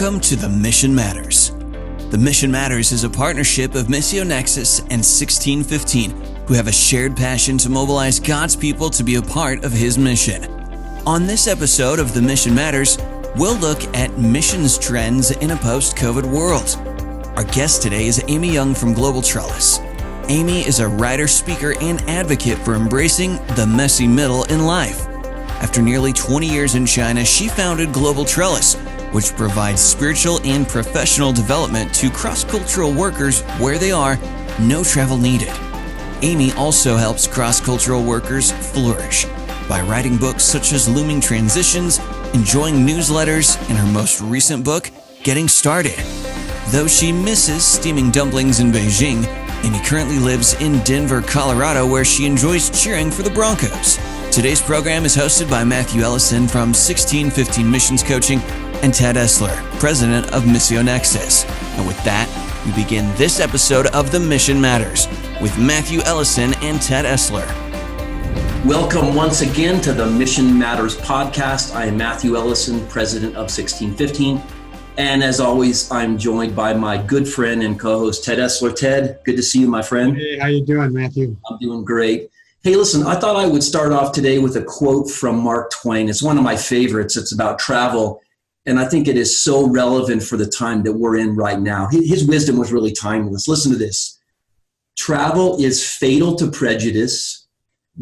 Welcome to The Mission Matters. The Mission Matters is a partnership of Missio Nexus and 1615, who have a shared passion to mobilize God's people to be a part of His mission. On this episode of The Mission Matters, we'll look at missions trends in a post-COVID world. Our guest today is Amy Young from Global Trellis. Amy is a writer, speaker, and advocate for embracing the messy middle in life. After nearly 20 years in China, she founded Global Trellis, which provides spiritual and professional development to cross-cultural workers where they are, no travel needed. Amy also helps cross-cultural workers flourish by writing books such as Looming Transitions, enjoying newsletters, and her most recent book, Getting Started. Though she misses steaming dumplings in Beijing, Amy currently lives in Denver, Colorado, where she enjoys cheering for the Broncos. Today's program is hosted by Matthew Ellison from 1615 Missions Coaching and Ted Essler, president of Missio Nexus. And with that, we begin this episode of The Mission Matters with Matthew Ellison and Ted Essler. Welcome once again to the Mission Matters podcast. I am Matthew Ellison, president of 1615. And as always, I'm joined by my good friend and co-host, Ted Essler. Ted, good to see you, my friend. Hey, how you doing, Matthew? I'm doing great. Hey, listen, I thought I would start off today with a quote from Mark Twain. It's one of my favorites. It's about travel. And I think it is so relevant for the time that we're in right now. His wisdom was really timeless. Listen to this. Travel is fatal to prejudice,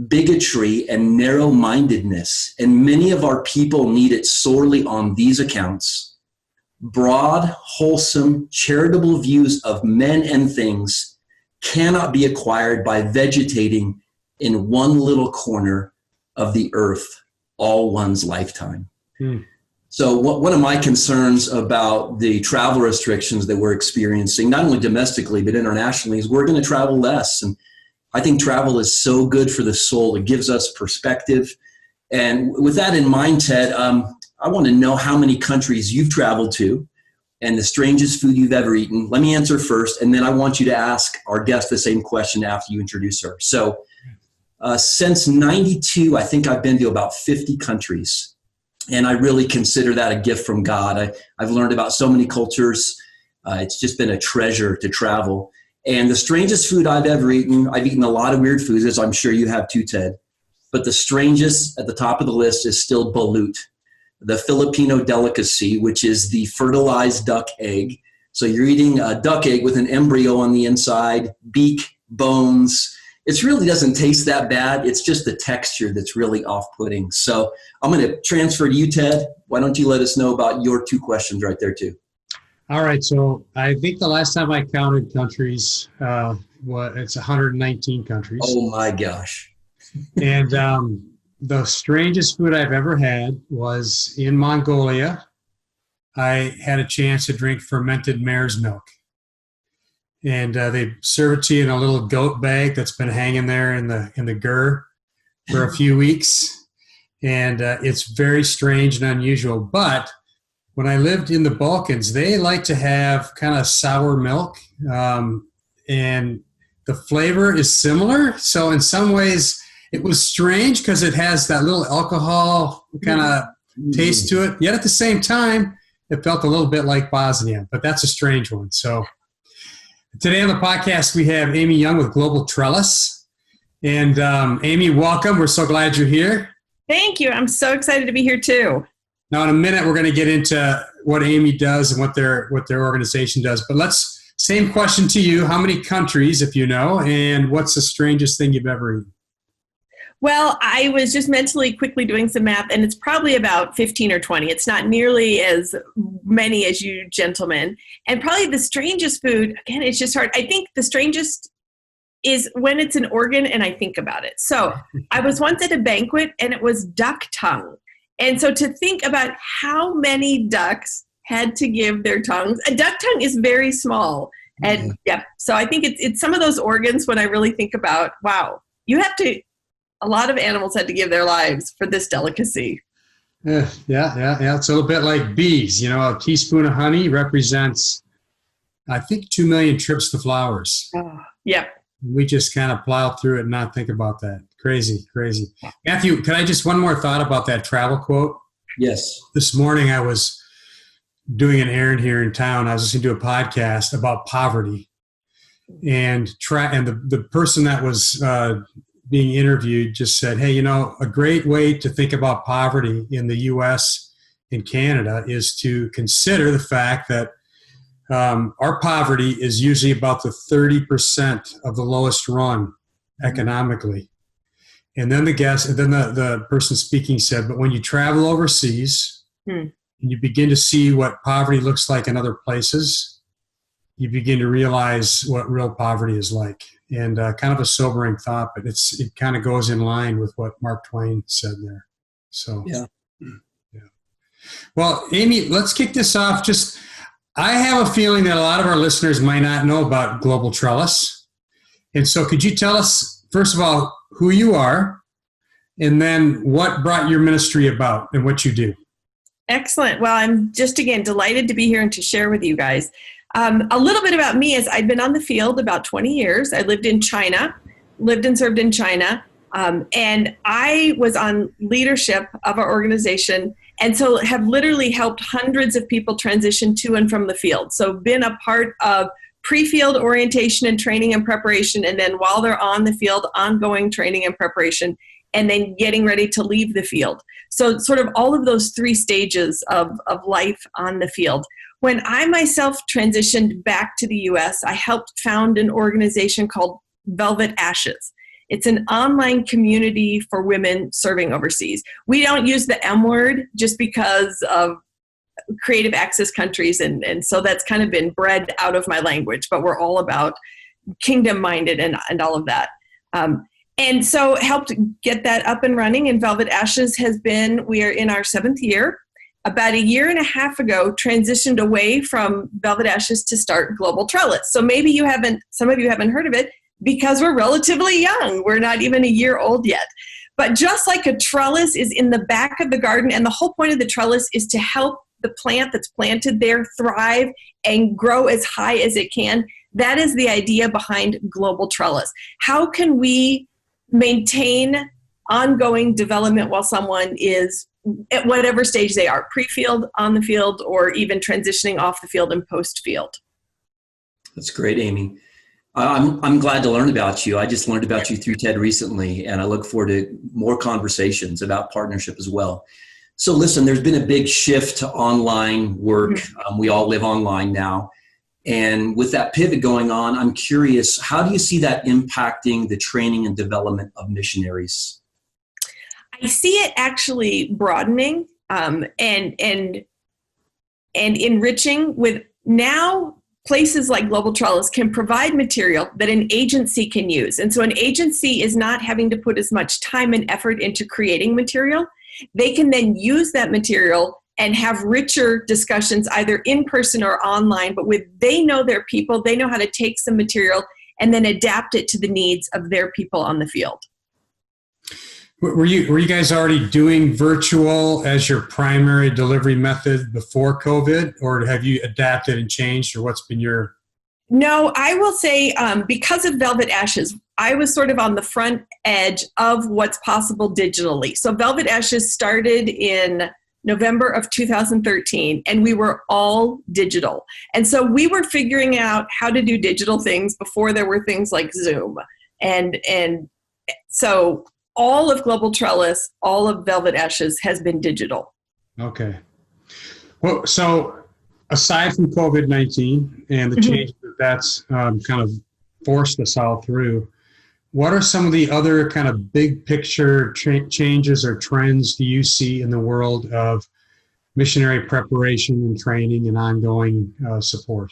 bigotry, and narrow-mindedness. And many of our people need it sorely on these accounts. Broad, wholesome, charitable views of men and things cannot be acquired by vegetating in one little corner of the earth all one's lifetime. So one of my concerns about the travel restrictions that we're experiencing, not only domestically, but internationally, is we're going to travel less. And I think travel is so good for the soul. It gives us perspective. And with that in mind, Ted, I want to know how many countries you've traveled to and the strangest food you've ever eaten. Let me answer first, and then I want you to ask our guest the same question after you introduce her. So since 92, I think I've been to about 50 countries. And I really consider that a gift from God. I've learned about so many cultures. It's just been a treasure to travel. And the strangest food I've ever eaten, I've eaten a lot of weird foods, as I'm sure you have too, Ted. But the strangest at the top of the list is still balut, the Filipino delicacy, which is the fertilized duck egg. So you're eating a duck egg with an embryo on the inside, beak, bones. It really doesn't taste that bad. It's just the texture that's really off-putting. So I'm going to transfer to you, Ted. Why don't you let us know about your two questions right there, too? All right. So I think the last time I counted countries, it's 119 countries. Oh, my gosh. And the strangest food I've ever had was in Mongolia. I had a chance to drink fermented mare's milk. And they serve it to you in a little goat bag that's been hanging there in the gur for a few weeks. And it's very strange and unusual. But when I lived in the Balkans, they like to have kind of sour milk. And the flavor is similar. So in some ways, it was strange because it has that little alcohol kind of taste to it. Yet at the same time, it felt a little bit like Bosnia. But that's a strange one. So today on the podcast, we have Amy Young with Global Trellis. And Amy, welcome. We're so glad you're here. Thank you. I'm so excited to be here too. Now, in a minute, we're going to get into what Amy does and what their organization does. But same question to you. How many countries, if you know, and what's the strangest thing you've ever eaten? Well, I was just mentally quickly doing some math, and it's probably about 15 or 20. It's not nearly as many as you gentlemen. And probably the strangest food, again, it's just hard. I think the strangest is when it's an organ and I think about it. So I was once at a banquet, and it was duck tongue. And so to think about how many ducks had to give their tongues, a duck tongue is very small. And so I think it's some of those organs when I really think about, wow, a lot of animals had to give their lives for this delicacy. Yeah. It's a little bit like bees. You know, a teaspoon of honey represents, I think, 2 million trips to flowers. Oh, yep. We just kind of plow through it and not think about that. Crazy. Matthew, can I just one more thought about that travel quote? Yes. This morning I was doing an errand here in town. I was listening to a podcast about poverty, and the person that was being interviewed just said, hey, a great way to think about poverty in the U.S. and Canada is to consider the fact that our poverty is usually about the 30% of the lowest rung economically. And then the person speaking said, but when you travel overseas and you begin to see what poverty looks like in other places, you begin to realize what real poverty is like. And kind of a sobering thought, but it kind of goes in line with what Mark Twain said there. So, yeah. Well, Amy, let's kick this off. I have a feeling that a lot of our listeners might not know about Global Trellis. And so could you tell us, first of all, who you are, and then what brought your ministry about and what you do? Excellent. Well, I'm just, again, delighted to be here and to share with you guys. A little bit about me is I've been on the field about 20 years. I lived and served in China. And I was on leadership of our organization, and so have literally helped hundreds of people transition to and from the field. So been a part of pre-field orientation and training and preparation, and then while they're on the field, ongoing training and preparation, and then getting ready to leave the field. So sort of all of those three stages of life on the field. When I myself transitioned back to the U.S., I helped found an organization called Velvet Ashes. It's an online community for women serving overseas. We don't use the M word just because of creative access countries, and so that's kind of been bred out of my language, but we're all about kingdom-minded and all of that. And so helped get that up and running, and Velvet Ashes we are in our 7th year. About a year and a half ago, transitioned away from Velvet Ashes to start Global Trellis. So maybe some of you haven't heard of it, because we're relatively young. We're not even a year old yet. But just like a trellis is in the back of the garden, and the whole point of the trellis is to help the plant that's planted there thrive and grow as high as it can, that is the idea behind Global Trellis. How can we maintain ongoing development while someone is at whatever stage they are, pre-field, on the field, or even transitioning off the field and post-field? That's great, Amy. I'm glad to learn about you. I just learned about you through TED recently, and I look forward to more conversations about partnership as well. So listen, there's been a big shift to online work. We all live online now. And with that pivot going on, I'm curious, how do you see that impacting the training and development of missionaries? I see it actually broadening and enriching. With now, places like Global Trellis can provide material that an agency can use. And so an agency is not having to put as much time and effort into creating material. They can then use that material and have richer discussions either in person or online, but they know their people, they know how to take some material and then adapt it to the needs of their people on the field. Were you guys already doing virtual as your primary delivery method before COVID, or have you adapted and changed, or what's been your? No, I will say because of Velvet Ashes, I was sort of on the front edge of what's possible digitally. So Velvet Ashes started in November of 2013, and we were all digital. And so we were figuring out how to do digital things before there were things like Zoom. And so all of Global Trellis, all of Velvet Ashes has been digital. Okay. Well, so aside from COVID-19 and the changes that's kind of forced us all through, what are some of the other kind of big picture changes or trends do you see in the world of missionary preparation and training and ongoing support?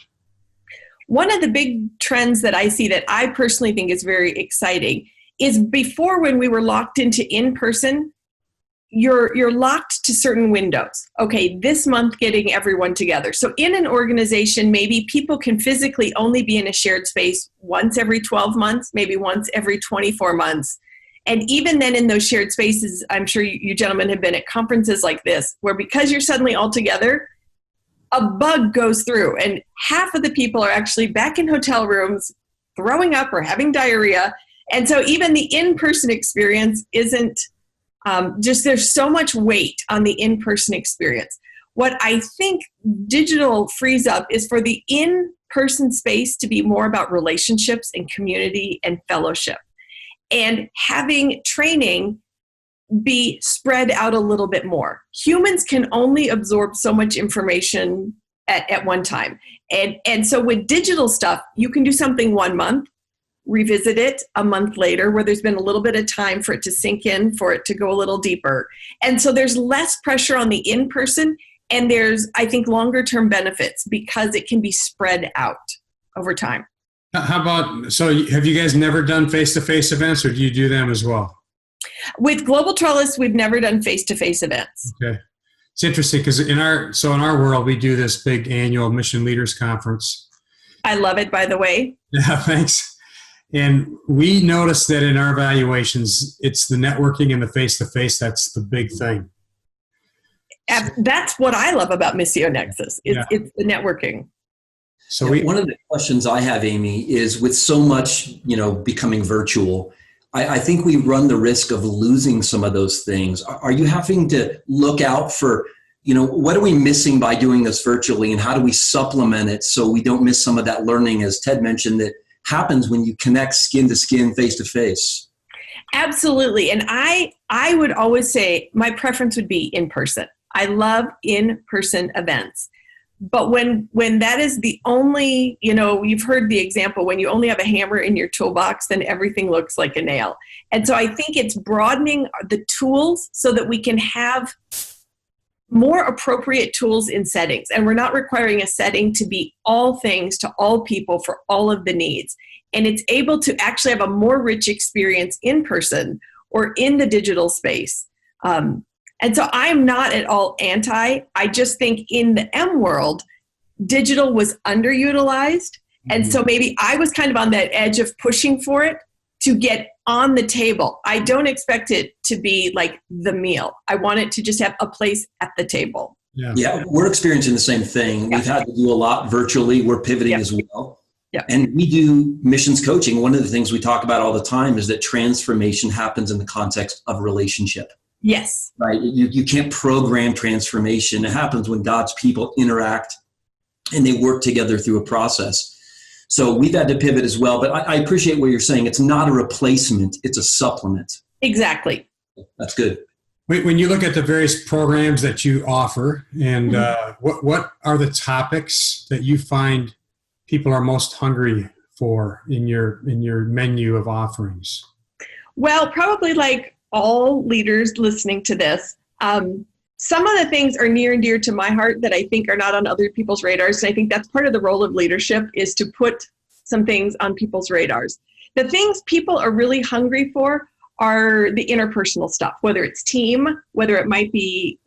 One of the big trends that I see that I personally think is very exciting is before, when we were locked into in-person, you're locked to certain windows. Okay, this month getting everyone together. So in an organization, maybe people can physically only be in a shared space once every 12 months, maybe once every 24 months. And even then in those shared spaces, I'm sure you gentlemen have been at conferences like this, where because you're suddenly all together, a bug goes through and half of the people are actually back in hotel rooms throwing up or having diarrhea. And so even the in-person experience isn't there's so much weight on the in-person experience. What I think digital frees up is for the in-person space to be more about relationships and community and fellowship, and having training be spread out a little bit more. Humans can only absorb so much information at one time. And so with digital stuff, you can do something 1 month, revisit it a month later, where there's been a little bit of time for it to sink in, for it to go a little deeper. And so there's less pressure on the in-person, and there's, I think, longer term benefits because it can be spread out over time. How about, so have you guys never done face-to-face events, or do you do them as well? With Global Trellis, we've never done face-to-face events. Okay. It's interesting because in our world, we do this big annual Mission Leaders Conference. I love it, by the way. Yeah, thanks. And we noticed that in our evaluations, it's the networking and the face-to-face that's the big thing. That's what I love about Missio Nexus. It's the networking. So one of the questions I have, Amy, is with so much, becoming virtual, I think we run the risk of losing some of those things. Are you having to look out for, what are we missing by doing this virtually, and how do we supplement it so we don't miss some of that learning, as Ted mentioned, that happens when you connect skin to skin, face to face? Absolutely. And I would always say my preference would be in person. I love in-person events. But when that is the only, you've heard the example, when you only have a hammer in your toolbox, then everything looks like a nail. And so I think it's broadening the tools so that we can have more appropriate tools in settings. And we're not requiring a setting to be all things to all people for all of the needs. And it's able to actually have a more rich experience in person or in the digital space. And so I'm not at all anti. I just think in the M world, digital was underutilized. And so maybe I was kind of on that edge of pushing for it to get on the table. I don't expect it to be like the meal. I want it to just have a place at the table. Yeah, we're experiencing the same thing. We've had to do a lot virtually. We're pivoting as well. Yeah. And we do missions coaching. One of the things we talk about all the time is that transformation happens in the context of relationship. Yes. Right. You can't program transformation. It happens when God's people interact and they work together through a process. So we've had to pivot as well. But I appreciate what you're saying. It's not a replacement. It's a supplement. Exactly. That's good. When you look at the various programs that you offer, and what are the topics that you find people are most hungry for in your menu of offerings? Well, probably like all leaders listening to this, some of the things are near and dear to my heart that I think are not on other people's radars. And I think that's part of the role of leadership, is to put some things on people's radars. The things people are really hungry for are the interpersonal stuff, whether it's team, whether it might be,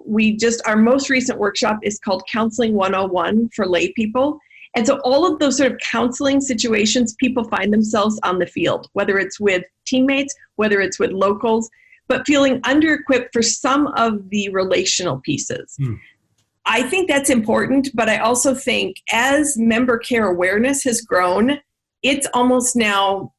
our most recent workshop is called Counseling 101 for lay people. And so all of those sort of counseling situations, people find themselves on the field, whether it's with teammates, whether it's with locals, but feeling under-equipped for some of the relational pieces. I think that's important, but I also think as member care awareness has grown, it's almost now,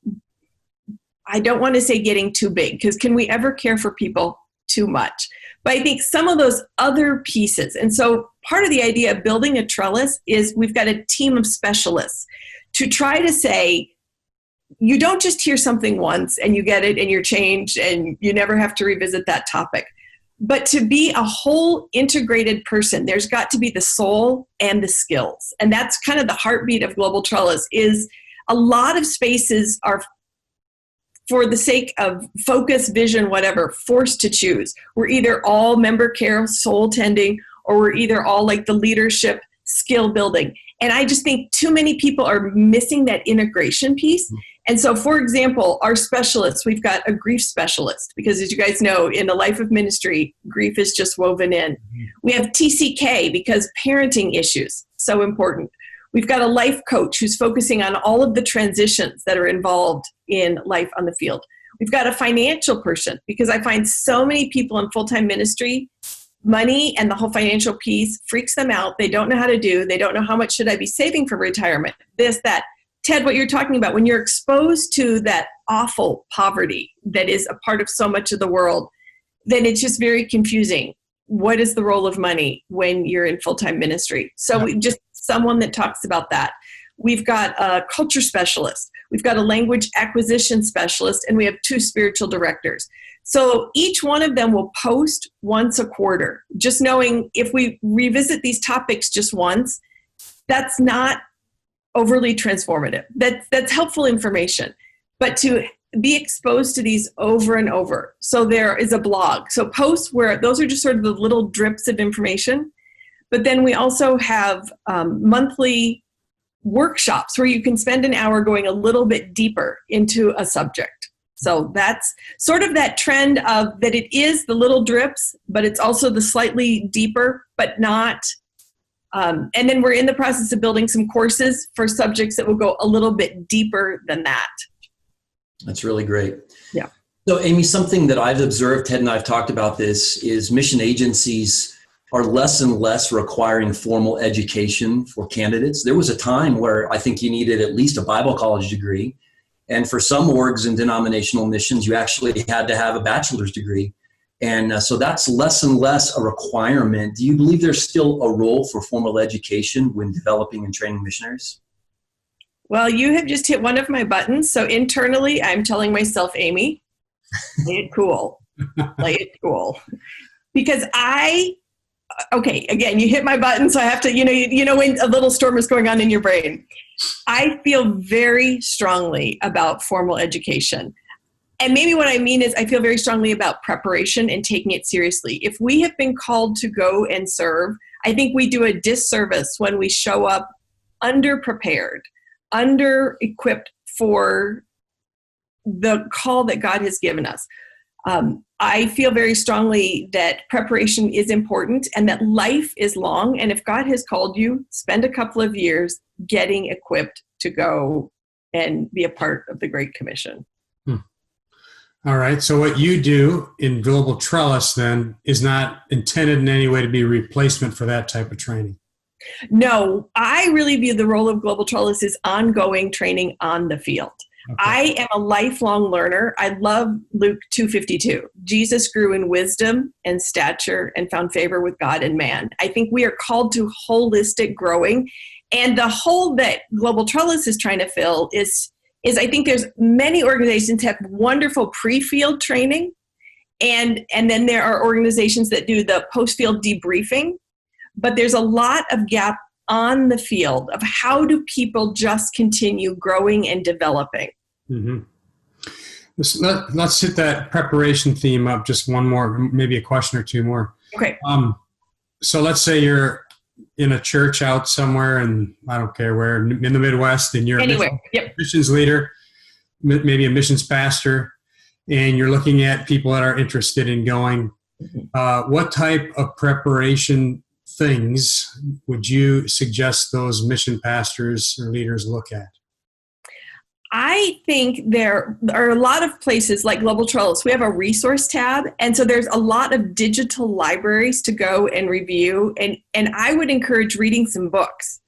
I don't want to say getting too big, because can we ever care for people too much? But I think some of those other pieces, and so part of the idea of building a trellis is we've got a team of specialists to try to say, you don't just hear something once and you get it and you're changed and you never have to revisit that topic. But to be a whole integrated person, there's got to be the soul and the skills. And that's kind of the heartbeat of Global Trellis. Is a lot of spaces are, for the sake of focus, vision, whatever, forced to choose. We're either all member care, soul tending, or we're either all like the leadership, skill building. And I just think too many people are missing that integration piece. And so, for example, our specialists, we've got a grief specialist, because as you guys know, in the life of ministry, grief is just woven in. We have TCK because parenting issues, so important. We've got a life coach who's focusing on all of the transitions that are involved in life on the field. We've got a financial person, because I find so many people in full-time ministry, money and the whole financial piece freaks them out. They don't know how to do. They don't know how much should I be saving for retirement, this, that. Ted, what you're talking about, when you're exposed to that awful poverty that is a part of so much of the world, then it's just very confusing. what is the role of money when you're in full-time ministry? So we just someone that talks about that. We've got a culture specialist. We've got a language acquisition specialist, and we have 2 spiritual directors. So each one of them will post once a quarter. Just knowing if we revisit these topics just once, that's not overly transformative. That's helpful information. But to be exposed to these over and over. So there is a blog. So posts where those are just sort of the little drips of information. But then we also have monthly workshops where you can spend an hour going a little bit deeper into a subject. So that's sort of that trend of that it is the little drips, but it's also the slightly deeper, but not. And then we're in the process of building some courses for subjects that will go a little bit deeper than that. That's really great. Yeah. So Amy, something that I've observed, Ted and I've talked about this, is mission agencies are less and less requiring formal education for candidates. There was a time where I think you needed at least a Bible college degree. And for some orgs and denominational missions, you actually had to have a bachelor's degree. And so that's less and less a requirement. Do you believe there's still a role for formal education when developing and training missionaries? Well, you have just hit one of my buttons. So internally, I'm telling myself, Amy, play it cool. Play it cool. Because okay, again, you hit my button, so I have to, you know when a little storm is going on in your brain. I feel very strongly about formal education. And maybe what I mean is I feel very strongly about preparation and taking it seriously. If we have been called to go and serve, I think we do a disservice when we show up underprepared, under-equipped for the call that God has given us. I feel very strongly that preparation is important and that life is long. And if God has called you, spend a couple of years getting equipped to go and be a part of the Great Commission. All right. So what you do in Global Trellis then is not intended in any way to be a replacement for that type of training. No, I really view the role of Global Trellis as ongoing training on the field. Okay. I am a lifelong learner. I love Luke 2:52. Jesus grew in wisdom and stature and found favor with God and man. I think we are called to holistic growing. And the hole that Global Trellis is trying to fill is I think there's many organizations have wonderful pre-field training. And then there are organizations that do the post-field debriefing. But there's a lot of gap on the field of how do people just continue growing and developing. Mm-hmm. Let's hit that preparation theme up just one more, maybe a question or two more. Okay. So let's say you're in a church out somewhere, and I don't care where, in the Midwest, and you're a missions leader, maybe a missions pastor, and you're looking at people that are interested in going. What type of preparation things would you suggest those mission pastors or leaders look at? I think there are a lot of places like Global Trellis. We have a resource tab, and so there's a lot of digital libraries to go and review, and I would encourage reading some books.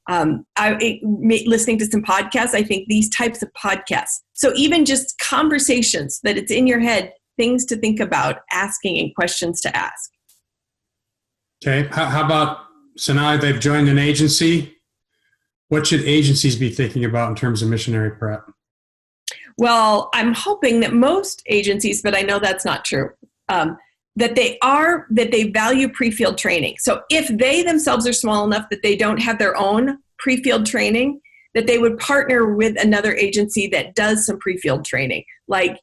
Listening to some podcasts. I think these types of podcasts. So even just conversations that it's in your head, things to think about, asking and questions to ask. Okay. How about, so now they've joined an agency, what should agencies be thinking about in terms of missionary prep? Well, I'm hoping that most agencies, but I know that's not true, that they value pre-field training. So if they themselves are small enough that they don't have their own pre-field training, that they would partner with another agency that does some pre-field training. Like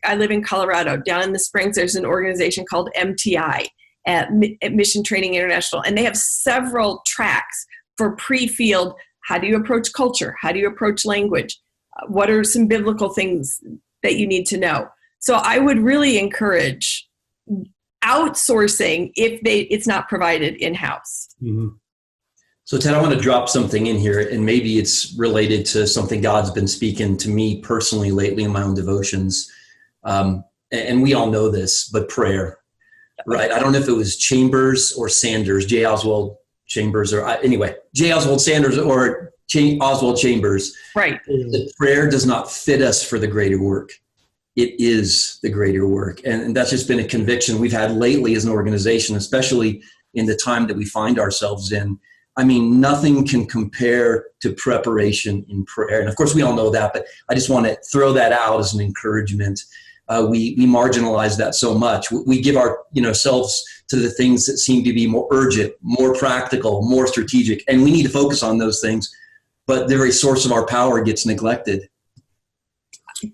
I live in Colorado, down in the Springs, there's an organization called MTI, at Mission Training International, and they have several tracks for pre-field. How do you approach culture? How do you approach language? What are some biblical things that you need to know? So I would really encourage outsourcing if it's not provided in-house. Mm-hmm. So Ted, I want to drop something in here, and maybe it's related to something God's been speaking to me personally lately in my own devotions. And we all know this, but prayer. Right. I don't know if it was Chambers or Sanders, J. Oswald Chambers, J. Oswald Sanders or Oswald Chambers. Right. That prayer does not fit us for the greater work. it is the greater work. And that's just been a conviction we've had lately as an organization, especially in the time that we find ourselves in. I mean, nothing can compare to preparation in prayer. And of course, we all know that, but I just want to throw that out as an encouragement. We marginalize that so much. We give ourselves to the things that seem to be more urgent, more practical, more strategic, and we need to focus on those things. But the very source of our power gets neglected.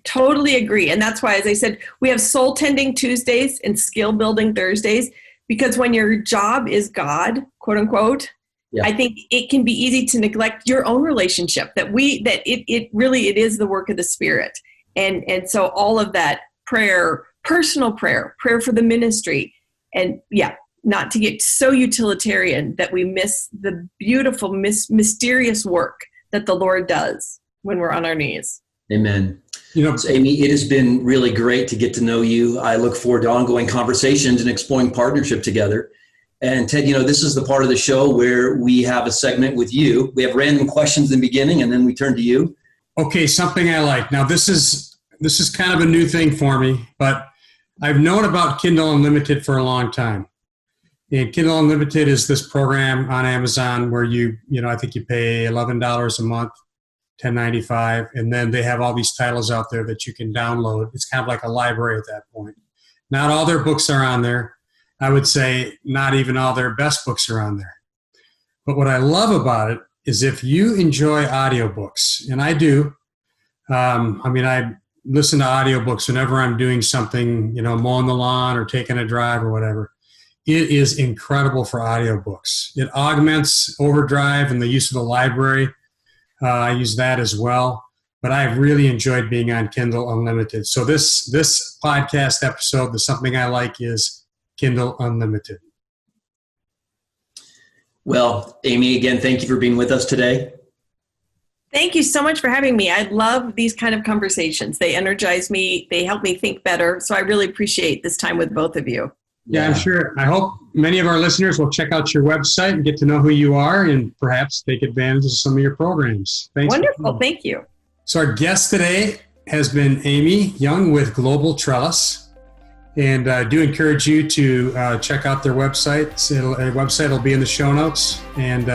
Totally agree. And that's why, as I said, we have soul tending Tuesdays and skill building Thursdays, because when your job is God, quote unquote, yeah. I think it can be easy to neglect your own relationship, that it really is the work of the Spirit. And so all of that prayer, personal prayer for the ministry, and not to get so utilitarian that we miss the beautiful, mysterious work that the Lord does when we're on our knees. Amen. So, Amy, it has been really great to get to know you. I look forward to ongoing conversations and exploring partnership together. And Ted, this is the part of the show where we have a segment with you. We have random questions in the beginning, and then we turn to you. Okay, something I like. Now, this is kind of a new thing for me, but I've known about Kindle Unlimited for a long time. And Kindle Unlimited is this program on Amazon where I think you pay $11 a month, $10.95, and then they have all these titles out there that you can download. It's kind of like a library at that point. Not all their books are on there. I would say not even all their best books are on there. But what I love about it is if you enjoy audiobooks, and I do, I listen to audiobooks whenever I'm doing something, mowing the lawn or taking a drive or whatever. It is incredible for audiobooks. It augments Overdrive and the use of the library. I use that as well, but I've really enjoyed being on Kindle Unlimited. So this podcast episode, the something I like is Kindle Unlimited. Well, Amy, again, thank you for being with us today. Thank you so much for having me. I love these kind of conversations. They energize me. They help me think better. So I really appreciate this time with both of you. Yeah, I'm sure. I hope many of our listeners will check out your website and get to know who you are and perhaps take advantage of some of your programs. Thanks. Wonderful. Thank you. So our guest today has been Amy Young with Global Trellis. And I do encourage you to check out their website. Their website will be in the show notes. And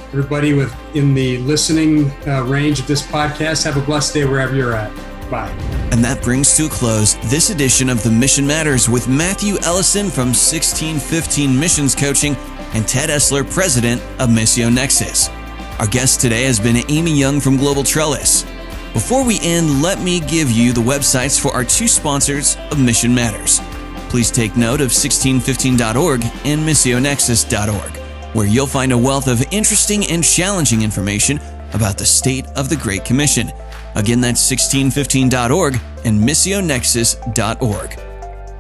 everybody in the listening range of this podcast, have a blessed day wherever you're at. Bye. And that brings to a close this edition of The Mission Matters with Matthew Ellison from 1615 Missions Coaching and Ted Essler, President of Missio Nexus. Our guest today has been Amy Young from Global Trellis. Before we end, let me give you the websites for our two sponsors of Mission Matters. Please take note of 1615.org and missionexus.org, where you'll find a wealth of interesting and challenging information about the state of the Great Commission. Again, that's 1615.org and missionexus.org.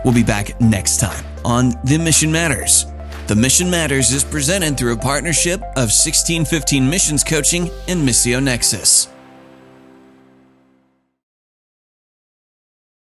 We'll be back next time on The Mission Matters. The Mission Matters is presented through a partnership of 1615 Missions Coaching and Missio Nexus.